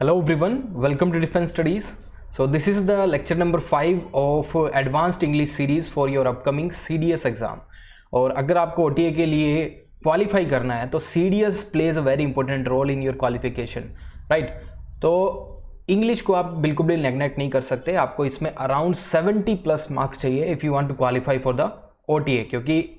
Hello everyone, welcome to Defense Studies. So this is the lecture number 5 of Advanced English series for your upcoming CDS exam. और अगर आपको OTA के लिए qualify करना है तो CDS plays a very important role in your qualification, right? तो English को आप बिल्कुल भी नेग्लेक्ट नहीं कर सकते, आपको इसमें अराउंड 70 प्लस मार्क्स चाहिए if you want to qualify for the OTA, क्योंकि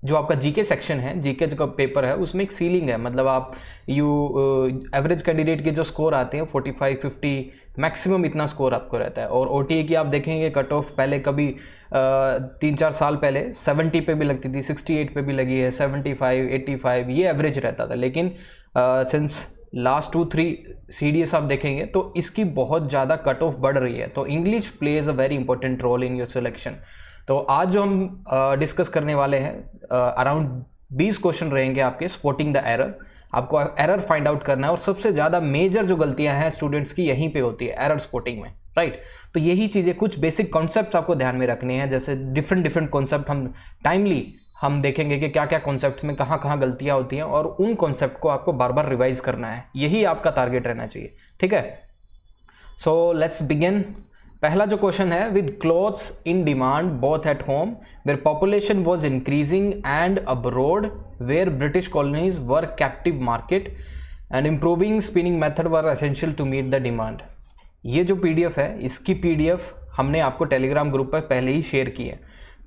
जो आपका जीके सेक्शन है, जीके जो पेपर है उसमें एक सीलिंग है, मतलब आप एवरेज कैंडिडेट के जो स्कोर आते हैं 45 50 मैक्सिमम इतना स्कोर आपको रहता है। और OTA की आप देखेंगे कट ऑफ पहले कभी 3-4 साल पहले 70 पे भी लगती थी, 68 पे भी लगी है, 75 85 ये एवरेज रहता था। लेकिन सिंस लास्ट 2-3 CDS आप देखेंगे तो इसकी बहुत ज़्यादा कट ऑफ बढ़ रही है। तो English plays a very important role in your selection. तो आज जो हम डिस्कस करने वाले हैं अराउंड 20 क्वेश्चन रहेंगे आपके स्पॉटिंग द एरर। आपको एरर फाइंड आउट करना है और सबसे ज़्यादा मेजर जो गलतियां हैं स्टूडेंट्स की यहीं पे होती है, एरर स्पॉटिंग में, राइट। तो यही चीज़ें, कुछ बेसिक कॉन्सेप्ट्स आपको ध्यान में रखने हैं, जैसे डिफरेंट कॉन्सेप्ट हम देखेंगे कि क्या क्या कॉन्सेप्ट्स में कहाँ कहाँ गलतियाँ होती हैं और उन कॉन्सेप्ट को आपको बार बार रिवाइज करना है, यही आपका टारगेट रहना चाहिए, ठीक है। So let's begin. पहला जो क्वेश्चन है, with clothes in demand both at home where population was increasing and abroad where British colonies were captive market and improving spinning method were essential to meet the demand. ये जो PDF है, इसकी PDF हमने आपको Telegram group पर पहले ही share की है,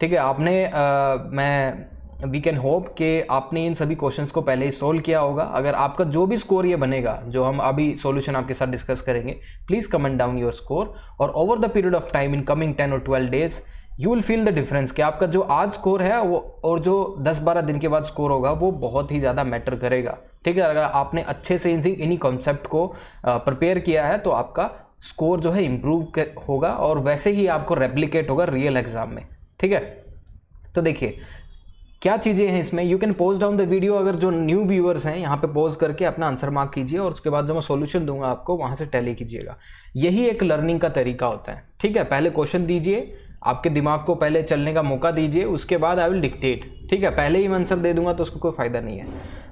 ठीक है। वी कैन होप कि आपने इन सभी क्वेश्चंस को पहले ही सोल्व किया होगा। अगर आपका जो भी स्कोर ये बनेगा, जो हम अभी सॉल्यूशन आपके साथ डिस्कस करेंगे, please comment down your score. और over the period of time in coming 10 और 12 days you will feel the difference कि आपका जो आज स्कोर है वो और जो 10-12 दिन के बाद स्कोर होगा वो बहुत ही ज़्यादा मैटर करेगा, ठीक है। अगर आपने अच्छे से इन्हीं कॉन्सेप्ट को प्रिपेयर किया है तो आपका स्कोर जो है इम्प्रूव होगा और वैसे ही आपको रेप्लिकेट होगा रियल एग्जाम में, ठीक है। तो देखिए क्या चीज़ें हैं इसमें। You can pose down the video, अगर जो न्यू व्यूअर्स हैं यहाँ पे पोज करके अपना आंसर मार्क कीजिए और उसके बाद जो मैं सॉल्यूशन दूंगा आपको वहाँ से टैली कीजिएगा। यही एक लर्निंग का तरीका होता है, ठीक है। पहले क्वेश्चन दीजिए, आपके दिमाग को पहले चलने का मौका दीजिए, उसके बाद आई विल डिक्टेट, ठीक है। पहले ही मैं आंसर दे दूंगा तो उसको कोई फायदा नहीं है।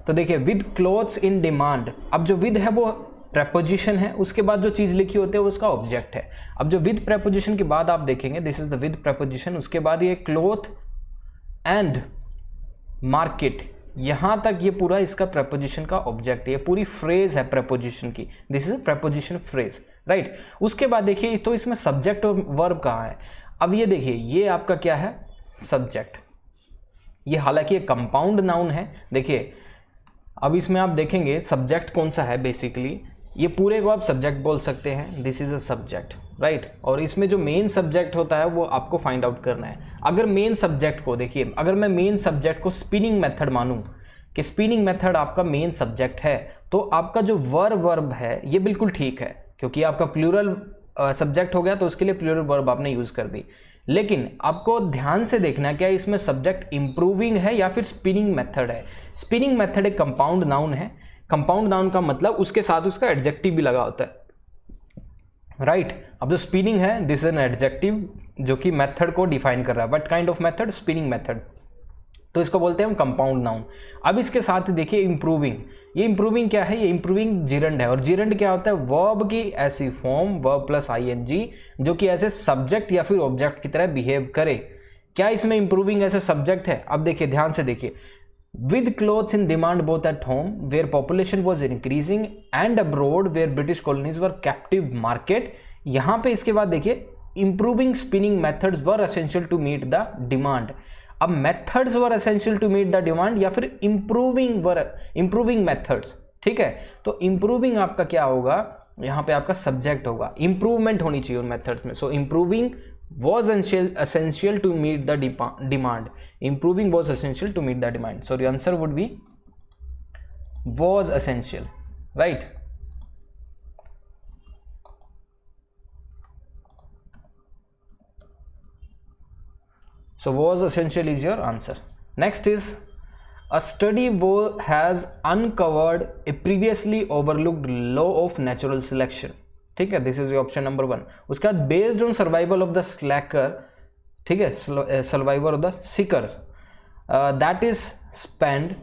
तो देखिए, विद क्लोथ्स इन डिमांड, अब जो विद है वो प्रेपोजिशन है, उसके बाद जो चीज़ लिखी होती है वो उसका ऑब्जेक्ट है। अब जो विद प्रेपोजिशन के बाद आप देखेंगे, this is the with preposition, उसके बाद ये क्लोथ एंड मार्केट, यहां तक ये पूरा इसका प्रेपोजिशन का ऑब्जेक्ट है, ये पूरी फ्रेज है प्रेपोजिशन की, this is preposition phrase, right. उसके बाद देखिए तो इसमें सब्जेक्ट और वर्ब कहाँ है। अब ये देखिए, ये आपका क्या है, सब्जेक्ट। ये हालांकि एक कंपाउंड नाउन है। देखिए अब इसमें आप देखेंगे सब्जेक्ट कौन सा है, बेसिकली ये पूरे को आप सब्जेक्ट बोल सकते हैं, this is a subject, right. और इसमें जो मेन सब्जेक्ट होता है वो आपको फाइंड आउट करना है। अगर मेन सब्जेक्ट को देखिए, अगर मैं मेन सब्जेक्ट को स्पिनिंग मेथड मानूं कि स्पिनिंग मेथड आपका मेन सब्जेक्ट है, तो आपका जो वर्ब है ये बिल्कुल ठीक है, क्योंकि आपका प्लूरल सब्जेक्ट हो गया तो उसके लिए प्लूरल वर्ब आपने यूज कर दी। लेकिन आपको ध्यान से देखना है क्या इसमें सब्जेक्ट इंप्रूविंग है या फिर स्पिनिंग मेथड है। स्पिनिंग मेथड एक कंपाउंड नाउन है। कंपाउंड नाउन का मतलब उसके साथ उसका एडजेक्टिव भी लगा होता है, राइट। अब जो स्पिनिंग है, दिस इज एन एडजेक्टिव जो कि मेथड को डिफाइन कर रहा है। What kind of method, spinning method, तो इसको बोलते हैं हम कंपाउंड नाउन। अब इसके साथ देखिए इंप्रूविंग, ये इंप्रूविंग क्या है, ये इंप्रूविंग जिरंड है। और जिरंड क्या होता है, वर्ब की ऐसी फॉर्म, वर्ब प्लस ING, जो कि ऐसे सब्जेक्ट या फिर ऑब्जेक्ट की तरह बिहेव करे। क्या इसमें इंप्रूविंग ऐसे सब्जेक्ट है। अब देखिए ध्यान से देखिए, with clothes in demand both at home where population was increasing and abroad where British colonies were captive market, यहाँ पे इसके बाद देखिए improving spinning methods were essential to meet the demand। अब methods were essential to meet the demand या फिर improving methods, ठीक है। तो improving आपका क्या होगा, यहाँ पे आपका सब्जेक्ट होगा, improvement होनी चाहिए उन methods में। so improving was essential to meet the demand, improving was essential to meet the demand, so the answer would be was essential, right। so was essential is your answer। next is a study has uncovered a previously overlooked law of natural selection, ठीक है। This is option number 1। उसके बाद based on survival of the slacker, ठीक है, survival of the seekers that is spend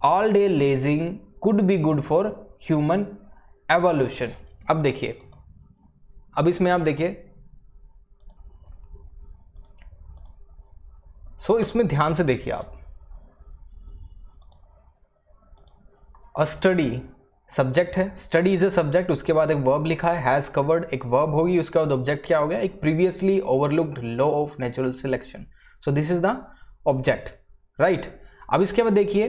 all day lazing could be good for human evolution, अब देखिए, अब इसमें आप देखिए, सो इसमें ध्यान से देखिए आप, अ स्टडी सब्जेक्ट है, स्टडी इज ए सब्जेक्ट, उसके बाद एक वर्ब लिखा है, हैज कवर्ड, एक वर्ब होगी, उसके बाद ऑब्जेक्ट क्या हो गया, एक previously overlooked law of natural selection, so this is the object, right. अब इसके बाद देखिए,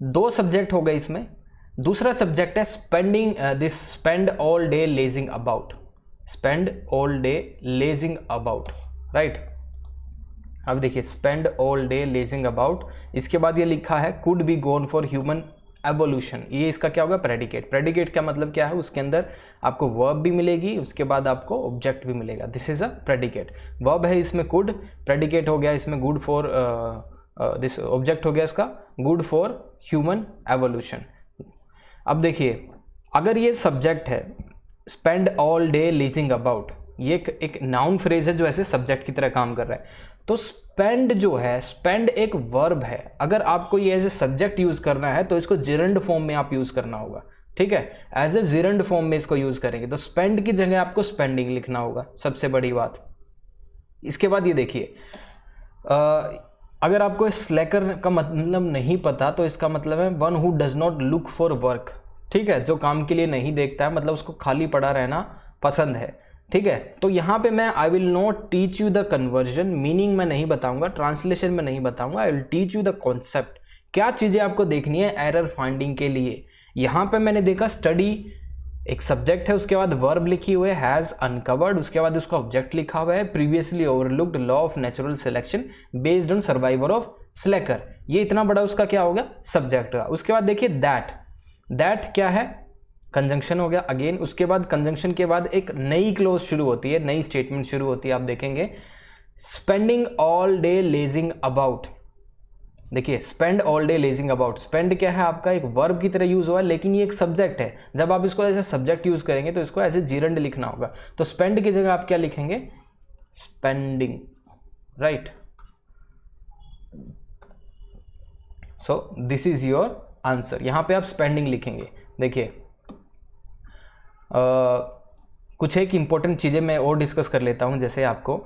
दो सब्जेक्ट हो गए इसमें, दूसरा सब्जेक्ट है spending this, spend all day lazing about, spend all day lazing about, right. अब देखिए, spend all day lazing about, इसके बाद ये लिखा है could be gone for human evolution, ये इसका क्या होगा, प्रेडिकेट। प्रेडिकेट का मतलब क्या है, उसके अंदर आपको वर्ब भी मिलेगी, उसके बाद आपको ऑब्जेक्ट भी मिलेगा, this is a predicate. Verb है इसमें कुड, प्रेडिकेट हो गया इसमें गुड फॉर, दिस ऑब्जेक्ट हो गया इसका गुड फॉर ह्यूमन एवोल्यूशन। अब देखिए, अगर ये सब्जेक्ट है spend all day lazing about, ये एक नाउन फ्रेज है जो ऐसे सब्जेक्ट की तरह काम कर रहा है, तो स्पेंड जो है, स्पेंड एक वर्ब है, अगर आपको ये एज ए सब्जेक्ट यूज करना है तो इसको जिरंड फॉर्म में आप यूज करना होगा, ठीक है, एज ए जिरंड फॉर्म में इसको यूज करेंगे, तो स्पेंड की जगह आपको स्पेंडिंग लिखना होगा, सबसे बड़ी बात। इसके बाद ये देखिए, अगर आपको स्लैकर का मतलब नहीं पता तो इसका मतलब है one who does not look for work, ठीक है, जो काम के लिए नहीं देखता है, मतलब उसको खाली पड़ा रहना पसंद है, ठीक है। तो यहाँ पे मैं I will not teach you the conversion, meaning मैं नहीं बताऊंगा, ट्रांसलेशन में नहीं बताऊंगा, I will teach you the concept, क्या चीज़ें आपको देखनी है एरर फाइंडिंग के लिए। यहाँ पे मैंने देखा स्टडी एक सब्जेक्ट है, उसके बाद वर्ब लिखी हुई है हैज़ अनकवर्ड, उसके बाद उसका ऑब्जेक्ट लिखा हुआ है previously overlooked law of natural selection based on survivor of slacker, ये इतना बड़ा उसका क्या होगा, सब्जेक्ट का। उसके बाद देखिए दैट, दैट क्या है, कंजंक्शन हो गया अगेन, उसके बाद कंजंक्शन के बाद एक नई क्लोज शुरू होती है, नई स्टेटमेंट शुरू होती है, आप देखेंगे spending all day lazing about, देखिए spend all day lazing about, spend क्या है आपका एक वर्ब की तरह यूज हुआ है, लेकिन ये एक सब्जेक्ट है, जब आप इसको एज ए सब्जेक्ट यूज करेंगे तो इसको एज ए जीरंड लिखना होगा, तो स्पेंड की जगह आप क्या लिखेंगे, spending, right. So this is your answer, यहां पे आप स्पेंडिंग लिखेंगे। देखिए कुछ एक इंपॉर्टेंट चीज़ें मैं और डिस्कस कर लेता हूं, जैसे आपको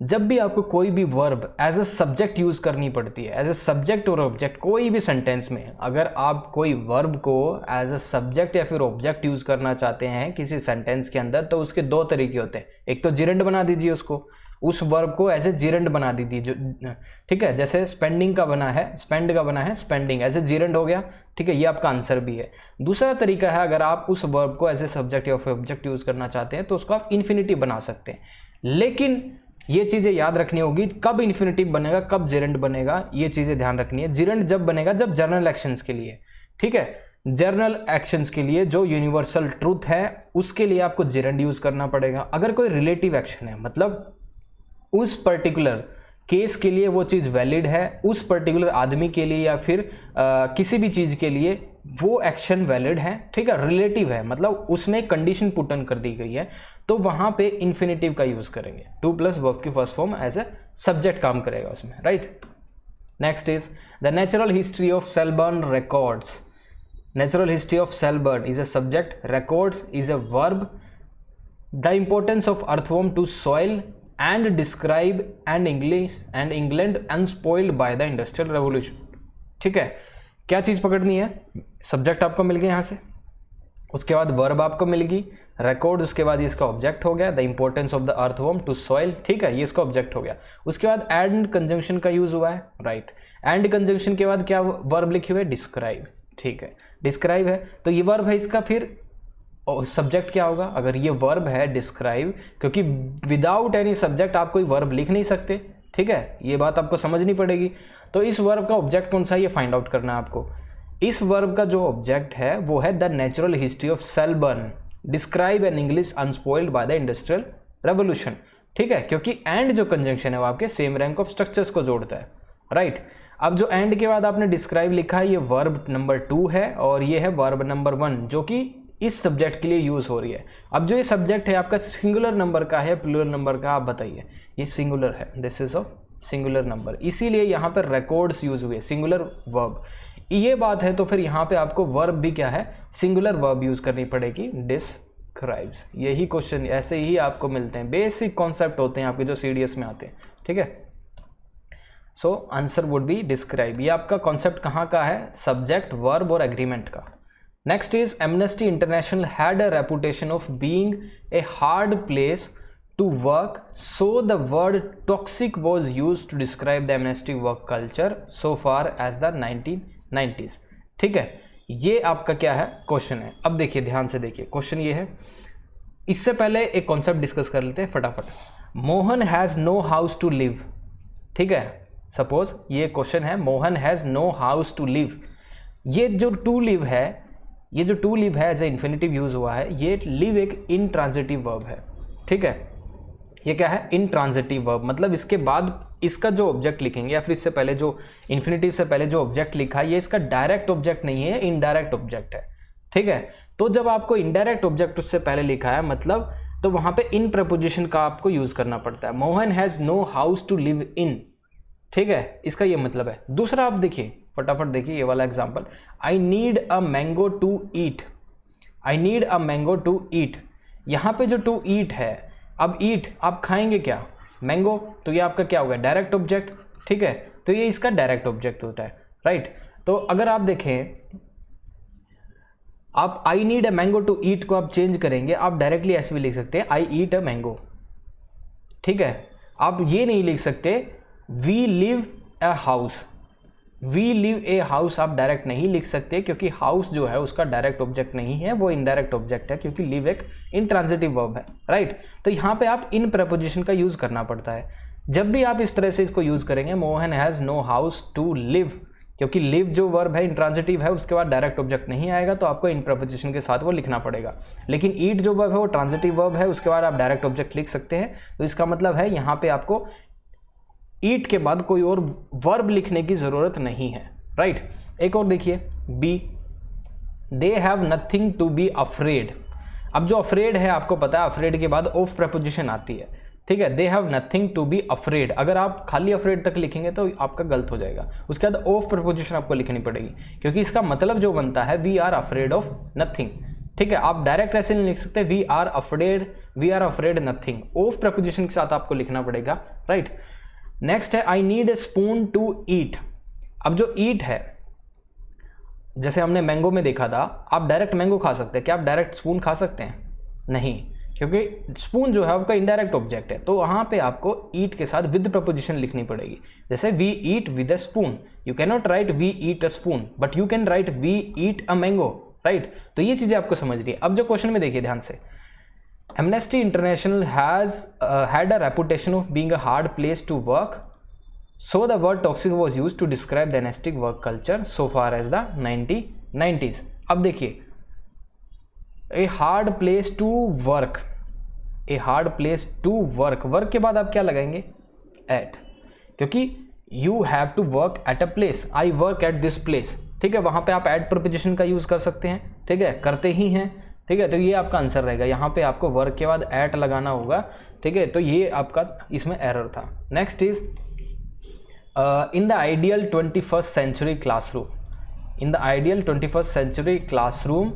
जब भी आपको कोई भी verb as a subject use करनी पड़ती है, एज अ सब्जेक्ट और ऑब्जेक्ट कोई भी सेंटेंस में, अगर आप कोई वर्ब को एज अ सब्जेक्ट या फिर ऑब्जेक्ट यूज़ करना चाहते हैं किसी सेंटेंस के अंदर, तो उसके दो तरीके होते हैं, एक तो जिरंड बना दीजिए उसको, उस वर्ब को एज ए जिरंड बना दीजिए, ठीक है, जैसे स्पेंडिंग का बना है, स्पेंड का बना है स्पेंडिंग, एज ए जिरंड हो गया, ठीक है, ये आपका आंसर भी है। दूसरा तरीका है, अगर आप उस वर्ब को एज ए सब्जेक्ट या फिर ऑब्जेक्ट यूज़ करना चाहते हैं तो उसको आप इन्फिनिटिव बना सकते हैं, लेकिन ये चीज़ें याद रखनी होगी, कब इन्फिनिटिव बनेगा कब जिरंड बनेगा, ये चीज़ें ध्यान रखनी है। जिरंड जब बनेगा जब जर्नल एक्शंस के लिए, ठीक है, जर्नल एक्शंस के लिए जो यूनिवर्सल ट्रूथ है उसके लिए आपको जिरंड यूज़ करना पड़ेगा। अगर कोई रिलेटिव एक्शन है, मतलब उस पर्टिकुलर केस के लिए वो चीज़ वैलिड है, उस पर्टिकुलर आदमी के लिए या फिर किसी भी चीज़ के लिए वो एक्शन वैलिड है, ठीक है, रिलेटिव है, मतलब उसमें कंडीशन पुटन कर दी गई है, तो वहाँ पे इन्फिनिटिव का यूज़ करेंगे, टू प्लस वर्ब की first form as a subject काम करेगा उसमें, right. Next is the natural history of Selborne records, natural history of Selborne is a subject, records is a verb, the importance of earthworm to soil and describe and England unspoiled by the industrial revolution, ठीक है, क्या चीज़ पकड़नी है, subject आपको मिल गया यहाँ से, उसके बाद वर्ब आपको मिलेगी, रिकॉर्ड, उसके बाद इसका ऑब्जेक्ट हो गया the importance of the earthworm to soil, ठीक है, ये इसका ऑब्जेक्ट हो गया। उसके बाद एंड कंजंक्शन का यूज हुआ है, राइट, एंड कंजंक्शन के बाद क्या वर्ब लिखी हुई है, डिस्क्राइब, ठीक है, डिस्क्राइब है, तो ये वर्ब है इसका, फिर सब्जेक्ट क्या होगा, अगर ये वर्ब है डिस्क्राइब, क्योंकि विदाउट एनी सब्जेक्ट आप कोई वर्ब लिख नहीं सकते, ठीक है, ये बात आपको समझनी पड़ेगी। तो इस वर्ब का ऑब्जेक्ट कौन सा है ये फाइंड आउट करना है आपको। इस वर्ब का जो ऑब्जेक्ट है वो है the natural history of Selborne, describe an English unspoiled by the industrial revolution, ठीक है, क्योंकि एंड जो कंजंक्शन है वो आपके सेम रैंक ऑफ स्ट्रक्चर्स को जोड़ता है, राइट। अब जो एंड के बाद आपने डिस्क्राइब लिखा है, ये वर्ब नंबर 2 है और ये है वर्ब नंबर 1 जो कि इस सब्जेक्ट के लिए यूज हो रही है। अब जो ये सब्जेक्ट है आपका सिंगुलर नंबर का है प्लूरल नंबर का, आप बताइए, ये सिंगुलर है, this is of singular number, इसीलिए यहाँ पर रिकॉर्ड्स यूज हुए, सिंगुलर वर्ब, ये बात है। तो फिर यहाँ पे आपको वर्ब भी क्या है, सिंगुलर वर्ब यूज करनी पड़ेगी, डिस्क्राइब, डिस्क्राइब्स। यही क्वेश्चन ऐसे ही आपको मिलते हैं, बेसिक कॉन्सेप्ट होते हैं आपके जो CDS में आते हैं, ठीक है। So answer would be describe. ये आपका कॉन्सेप्ट कहाँ का है, सब्जेक्ट, वर्ब और एग्रीमेंट का। Next is Amnesty International had a reputation of being a hard place to work, so the word toxic was use to describe the Amnesty work culture so far as the 1990s। ठीक है, ये आपका क्या है question है। अब देखिए ध्यान से देखिए, क्वेश्चन ये है। इससे पहले एक कॉन्सेप्ट डिस्कस कर लेते हैं फटाफट। Mohan has no house to live, ठीक है, सपोज ये क्वेश्चन है, Mohan has no house to live. ये जो टू लिव है, ये जो टू लिव है एज ए इन्फिनिटिव यूज हुआ है, ये लिव एक इनट्रांजिटिव वर्ब है, ठीक है। ये क्या है, इनट्रांजिटिव वर्ब, मतलब इसके बाद इसका जो ऑब्जेक्ट लिखेंगे या फिर इससे पहले जो इन्फिनिटिव से पहले जो ऑब्जेक्ट लिखा है, ये इसका डायरेक्ट ऑब्जेक्ट नहीं है, इनडायरेक्ट ऑब्जेक्ट है, ठीक है। तो जब आपको इनडायरेक्ट ऑब्जेक्ट उससे पहले लिखा है, मतलब तो वहां पे इन प्रपोजिशन का आपको यूज करना पड़ता है। Mohan has no house to live in, ठीक है, इसका ये मतलब है। दूसरा आप देखिए, फटाफट देखिए ये वाला example, I need a mango to eat. I need a mango to eat, यहाँ पे जो टू ईट है, अब ईट आप खाएंगे क्या, मैंगो, तो ये आपका क्या होगा, डायरेक्ट ऑब्जेक्ट, ठीक है। तो ये इसका डायरेक्ट ऑब्जेक्ट होता है, राइट। तो अगर आप देखें, आप I need a mango to eat को आप चेंज करेंगे, आप डायरेक्टली ऐसे भी लिख सकते हैं, आई ईट अ मैंगो, ठीक है। आप ये नहीं लिख सकते we live a house, we live a house आप डायरेक्ट नहीं लिख सकते, क्योंकि हाउस जो है उसका डायरेक्ट ऑब्जेक्ट नहीं है, वो इनडायरेक्ट ऑब्जेक्ट है, क्योंकि लिव एक इंट्रांजिटिव वर्ब है, राइट। तो यहाँ पे आप इन प्रपोजिशन का यूज करना पड़ता है। जब भी आप इस तरह से इसको यूज करेंगे, Mohan has no house to live, क्योंकि लिव जो वर्ब है इंट्रांजिटिव है, उसके बाद डायरेक्ट ऑब्जेक्ट नहीं आएगा, तो आपको इन प्रपोजिशन के साथ वो लिखना पड़ेगा। लेकिन ईट जो वर्ब है वो ट्रांजिटिव वर्ब है, उसके बाद आप डायरेक्ट ऑब्जेक्ट लिख सकते हैं। तो इसका मतलब है यहाँ पे आपको ईट के बाद कोई और वर्ब लिखने की जरूरत नहीं है, राइट। एक और देखिए, B, they have nothing to be afraid. अब जो अफ्रेड है, आपको पता है अफ्रेड के बाद ऑफ प्रपोजिशन आती है, ठीक है। They have nothing to be afraid, अगर आप खाली अफ्रेड तक लिखेंगे तो आपका गलत हो जाएगा, उसके बाद ऑफ प्रपोजिशन आपको लिखनी पड़ेगी, क्योंकि इसका मतलब जो बनता है we are afraid of nothing, ठीक है। आप डायरेक्ट ऐसे नहीं लिख सकते we are afraid nothing, of preposition के साथ आपको लिखना पड़ेगा, राइट। नेक्स्ट है I need a spoon to eat. अब जो ईट है, जैसे हमने मैंगो में देखा था, आप डायरेक्ट मैंगो खा सकते हैं, क्या आप डायरेक्ट स्पून खा सकते हैं, नहीं, क्योंकि स्पून जो है आपका इनडायरेक्ट ऑब्जेक्ट है। तो वहाँ पे आपको ईट के साथ विद प्रपोजिशन लिखनी पड़ेगी, जैसे we eat with a spoon, you can not write we eat a spoon, but you can write we eat a mango, right. तो ये चीज़ें आपको समझ रही है। अब जो क्वेश्चन में देखिए ध्यान से, Amnesty International has had a reputation of being a hard place to work, so the word toxic was used to describe the anarchistic work culture so far as the 1990s. अब देखिए, a hard place to work, a hard place to work, work के बाद आप क्या लगाएंगे, at, क्योंकि you have to work at a place, I work at this place, ठीक है। वहाँ पे आप at प्रपोजिशन का यूज़ कर सकते हैं, ठीक है, करते ही हैं, ठीक है। तो ये आपका आंसर रहेगा, यहाँ पे आपको वर्क के बाद एट लगाना होगा, ठीक है। तो ये आपका इसमें एरर था। Next is in the ideal 21st century classroom, in the ideal 21st century classroom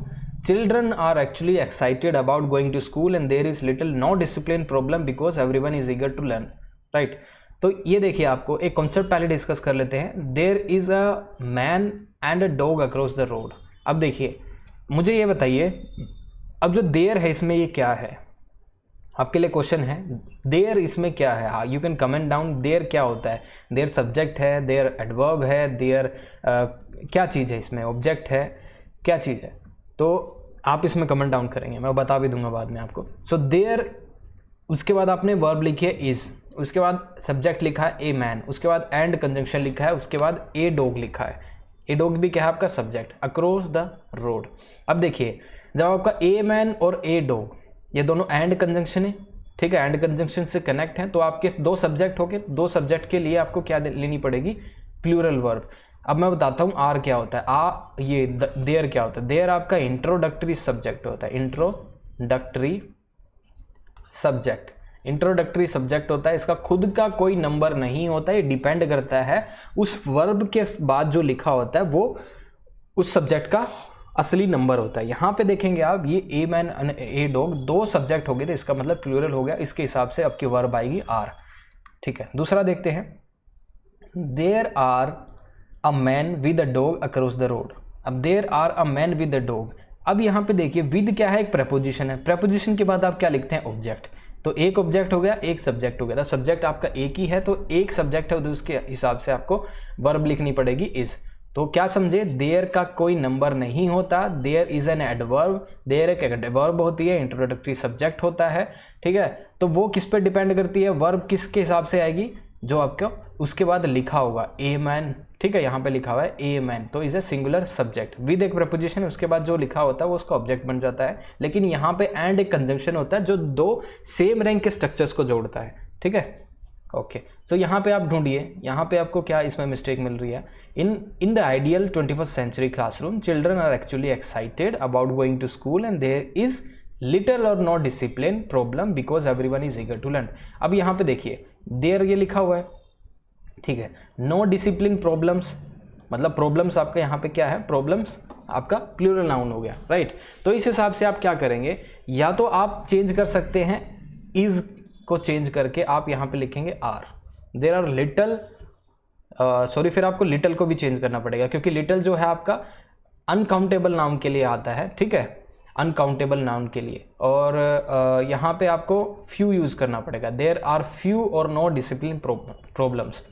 children are actually excited about going to school and there is little no discipline problem because everyone is eager to learn, right. तो ये देखिए, आपको एक concept पहले discuss कर लेते हैं। There is a man and a dog across the road. अब देखिए, मुझे ये बताइए, अब जो देयर है इसमें ये क्या है, आपके लिए क्वेश्चन है, देयर इसमें क्या है। हाँ, you can comment down, there क्या होता है, देयर सब्जेक्ट है, देयर एडवर्ब है, देयर क्या चीज़ है इसमें, ऑब्जेक्ट है, क्या चीज़ है, तो आप इसमें कमेंट डाउन करेंगे, मैं बता भी दूंगा बाद में आपको। सो देयर, उसके बाद आपने वर्ब लिखी है इज, उसके बाद सब्जेक्ट लिखा है ए मैन, उसके बाद एंड कंजंक्शन लिखा है, उसके बाद ए डॉग लिखा है, ए डॉग भी क्या है आपका सब्जेक्ट, अक्रॉस द रोड। अब देखिए, जब आपका ए मैन और ए डॉग ये दोनों एंड कंजंक्शन है, ठीक है, एंड कंजंक्शन से कनेक्ट हैं, तो आपके दो सब्जेक्ट हो गए, दो सब्जेक्ट के लिए आपको क्या लेनी पड़ेगी, प्लूरल वर्ब। अब मैं बताता हूँ आर क्या होता है, ये देयर क्या होता है। देयर आपका इंट्रोडक्टरी सब्जेक्ट होता है, इंट्रोडक्टरी सब्जेक्ट, इंट्रोडक्टरी सब्जेक्ट होता है, इसका खुद का कोई नंबर नहीं होता है, ये डिपेंड करता है उस वर्ब के बाद जो लिखा होता है वो उस सब्जेक्ट का असली नंबर होता है। यहाँ पे देखेंगे आप, ये ए मैन ए डॉग, दो सब्जेक्ट हो गए तो इसका मतलब प्लूरल हो गया, इसके हिसाब से आपकी वर्ब आएगी आर। ठीक है, दूसरा देखते हैं, there are a man with a dog across the road. अब there are a man with a dog, अब यहाँ पे देखिए विद क्या है, एक प्रेपोजिशन है, प्रेपोजिशन के बाद आप क्या लिखते हैं, ऑब्जेक्ट। तो एक ऑब्जेक्ट हो गया, एक सब्जेक्ट हो गया, तो सब्जेक्ट आपका एक ही है, तो एक सब्जेक्ट है तो उसके हिसाब से आपको वर्ब लिखनी पड़ेगी इज। तो क्या समझे, देयर का कोई नंबर नहीं होता, there is an adverb, there एक एडवर्ब होती है, इंट्रोडक्टरी सब्जेक्ट होता है। ठीक है, तो वो किस पे डिपेंड करती है, वर्ब किसके हिसाब से आएगी, जो आपको उसके बाद लिखा होगा ए मैन। ठीक है, यहाँ पे लिखा हुआ है ए मैन, तो is a singular subject with एक प्रपोजिशन, उसके बाद जो लिखा होता है वो उसका ऑब्जेक्ट बन जाता है। लेकिन यहाँ पे एंड एक कंजंक्शन होता है जो दो सेम रैंक के स्ट्रक्चर्स को जोड़ता है। ठीक है, ओके। सो यहाँ पे आप ढूंढिए, यहाँ पे आपको क्या इसमें मिस्टेक मिल रही है। In the ideal 21st century classroom children are actually excited about going to school and there is little or no discipline problem because everyone is eager to learn. अब यहाँ पे देखिए देयर ये लिखा हुआ है, ठीक है, नो डिसिप्लिन प्रॉब्लम्स, मतलब प्रॉब्लम्स आपका यहाँ पे क्या है, प्रॉब्लम्स आपका प्लूरल नाउन हो गया, राइट। तो इस हिसाब से आप क्या करेंगे, या तो आप चेंज कर सकते हैं, इज को चेंज करके आप यहाँ पे लिखेंगे are. There are little, sorry, फिर आपको लिटल को भी चेंज करना पड़ेगा क्योंकि लिटल जो है आपका अनकाउंटेबल नाउन के लिए आता है। ठीक है, अनकाउंटेबल नाउन के लिए, और यहाँ पे आपको फ्यू यूज़ करना पड़ेगा, देयर आर फ्यू और नो डिसिप्लिन प्रॉब्लम्स।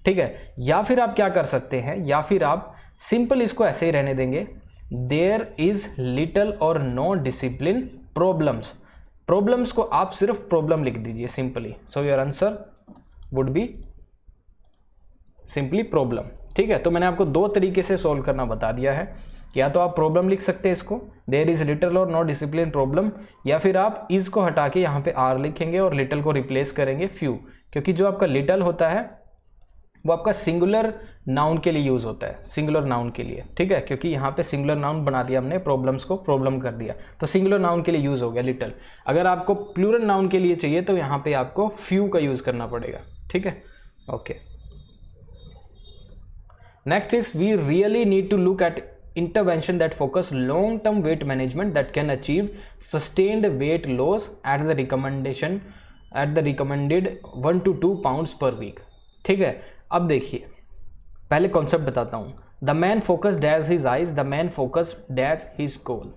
ठीक है, या फिर आप क्या कर सकते हैं, या फिर आप सिंपल इसको ऐसे ही रहने देंगे, there is little or no discipline problems. Problems को आप सिर्फ प्रॉब्लम लिख दीजिए simply, so your answer would be simply problem. ठीक है, तो मैंने आपको दो तरीके से सॉल्व करना बता दिया है, या तो आप प्रॉब्लम लिख सकते हैं इसको, there is little or no discipline problem, या फिर आप इज को हटा के यहाँ पे आर लिखेंगे और लिटल को रिप्लेस करेंगे फ्यू, क्योंकि जो आपका लिटल होता है वो आपका सिंगुलर नाउन के लिए यूज़ होता है, सिंगुलर नाउन के लिए। ठीक है, क्योंकि यहाँ पे सिंगुलर नाउन बना दिया हमने, प्रॉब्लम्स को प्रॉब्लम कर दिया, तो सिंगुलर नाउन के लिए यूज़ हो गया लिटल। अगर आपको प्लूरल नाउन के लिए चाहिए तो यहाँ पे आपको फ्यू का यूज़ करना पड़ेगा। ठीक है, okay. Next is we really need to look at intervention that focus long term weight management that can achieve sustained weight loss at the recommended 1 to 2 pounds per week। ठीक है, अब देखिए पहले कॉन्सेप्ट बताता हूँ, the man focus dash his eyes, the man focus dash his goal.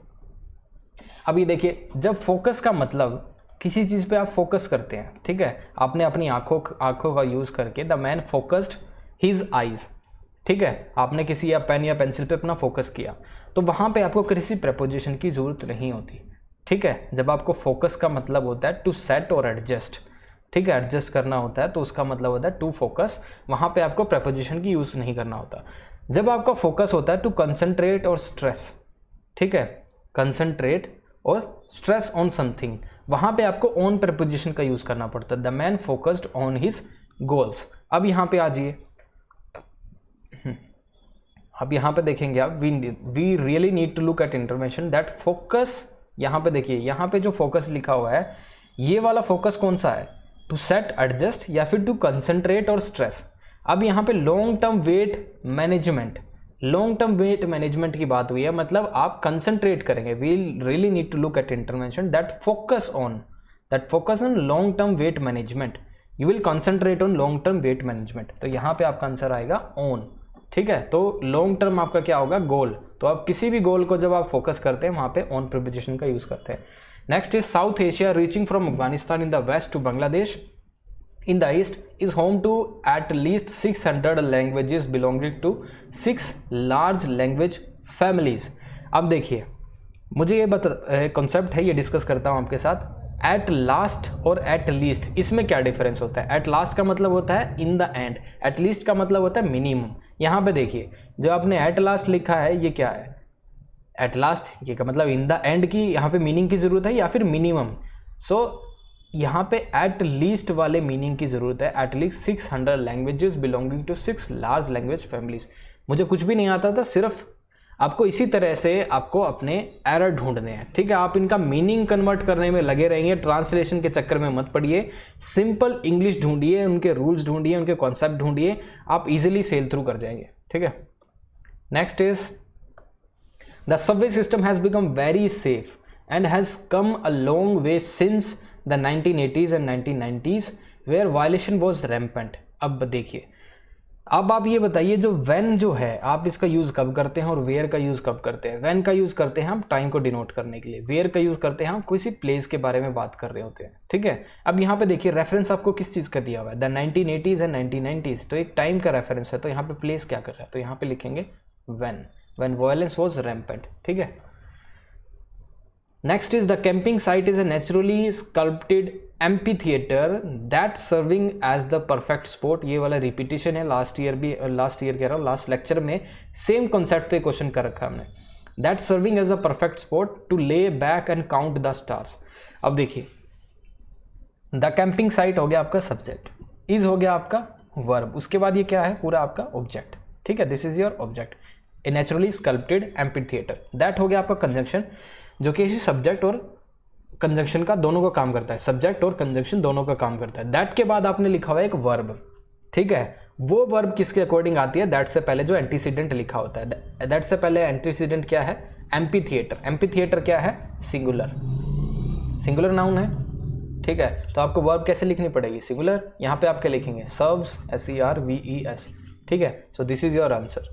अब ये देखिए, जब फोकस का मतलब किसी चीज़ पे आप फोकस करते हैं, ठीक है, आपने अपनी आंखों का यूज़ करके, the man focused his eyes, ठीक है, आपने किसी या पेन या पेंसिल पे अपना फोकस किया, तो वहाँ पे आपको किसी प्रेपोजिशन की ज़रूरत नहीं होती। ठीक है, जब आपको फोकस का मतलब होता है टू सेट और एडजस्ट, ठीक है, एडजस्ट करना होता है, तो उसका मतलब होता है टू फोकस, वहाँ पे आपको प्रेपोजिशन की यूज़ नहीं करना होता। जब आपका फोकस होता है टू कंसंट्रेट और स्ट्रेस, ठीक है, कंसंट्रेट और स्ट्रेस ऑन समथिंग, वहाँ पे आपको ऑन प्रेपोजिशन का यूज़ करना पड़ता है, the man focused on his goals. अब यहाँ पे आ जाइए, अब यहाँ पे देखेंगे आप, we really need to look at intervention that focus, यहाँ पे देखिए, यहाँ पे जो फोकस लिखा हुआ है, ये वाला फोकस कौन सा है, टू सेट, एडजस्ट, या फिर टू कंसंट्रेट और स्ट्रेस। अब यहाँ पे long term weight management, long term weight management की बात हुई है, मतलब आप कंसंट्रेट करेंगे, we really need to look at intervention that focus on long term weight management, you will concentrate on long term weight management. तो यहाँ पे आपका आंसर आएगा ऑन। ठीक है, तो लॉन्ग टर्म आपका क्या होगा, गोल। तो आप किसी भी गोल को जब आप फोकस करते हैं वहाँ पे ऑन प्रीपोजिशन का यूज़ करते हैं। Next is South Asia reaching from Afghanistan in the west to Bangladesh in the east is home to at least 600 languages belonging to 6 large language families. अब देखिए, मुझे ये कॉन्सेप्ट है, ये डिस्कस करता हूँ आपके साथ। एट लास्ट और एट लीस्ट, इसमें क्या डिफरेंस होता है? एट लास्ट का मतलब होता है in the end, at least का मतलब होता है मिनिमम। यहाँ पे देखिए, जो आपने एट लास्ट लिखा है, ये क्या है, एट लास्ट, ये का मतलब इन द एंड की यहाँ पे मीनिंग की ज़रूरत है या फिर मिनिमम। सो यहाँ पे एट लीस्ट वाले मीनिंग की ज़रूरत है, at least 600 languages belonging to 6 large language families. मुझे कुछ भी नहीं आता था, सिर्फ आपको इसी तरह से आपको अपने एरर ढूंढने हैं। ठीक है, आप इनका मीनिंग कन्वर्ट करने में लगे रहेंगे, ट्रांसलेशन के चक्कर में मत पड़िए। सिंपल इंग्लिश ढूंढिए, उनके रूल्स ढूंढिए, उनके कॉन्सेप्ट ढूंढिए, आप इजीली सेल थ्रू कर जाएंगे। ठीक है, next is the Subway system has become very safe and has come a long way since the 1980s and 1990s where violation was rampant। अब देखिए, अब आप ये बताइए जो when जो है आप इसका यूज़ कब करते हैं और where का यूज़ कब करते हैं। when का यूज़ करते हैं हम टाइम को डिनोट करने के लिए, where का यूज़ करते हैं हम किसी प्लेस के बारे में बात कर रहे होते हैं, ठीक है। अब यहाँ पे देखिए रेफरेंस आपको किस चीज़ का दिया हुआ है, द 1980s एंड 1990s, तो एक टाइम का रेफरेंस है, तो यहाँ पे प्लेस क्या कर रहा है, तो यहाँ पे लिखेंगे when violence was rampant, ठीक है। Next is the camping site is a naturally sculpted amphitheater that serving as the perfect spot। ये वाला रिपीटिशन है, लास्ट ईयर कह रहा हूँ, लास्ट लेक्चर में सेम कॉन्सेप्ट पे क्वेश्चन कर रखा है हमने। That serving as a perfect spot to lay back and count the stars। अब देखिए द कैंपिंग साइट हो गया आपका सब्जेक्ट, इज हो गया आपका वर्ब, उसके बाद ये क्या है पूरा आपका ऑब्जेक्ट, ठीक है। This is your object, A naturally sculpted amphitheatre. That हो गया आपका कंजंक्शन, जो कि इसी सब्जेक्ट और कंजंक्शन का दोनों का काम करता है, सब्जेक्ट और कंजंक्शन दोनों का काम करता है। दैट के बाद आपने लिखा हुआ है एक वर्ब, ठीक है। वो वर्ब किसके अकॉर्डिंग आती है, दैट से पहले जो एंटीसीडेंट लिखा होता है, दैट से पहले एंटीसीडेंट क्या है, एम्फीथिएटर। एम्फीथिएटर क्या है, सिंगुलर नाउन है, ठीक है। तो आपको वर्ब कैसे लिखनी पड़ेगी, सिंगुलर, यहाँ पे आप क्या लिखेंगे, सर्व्स, SERVES, ठीक है। So this is your answer.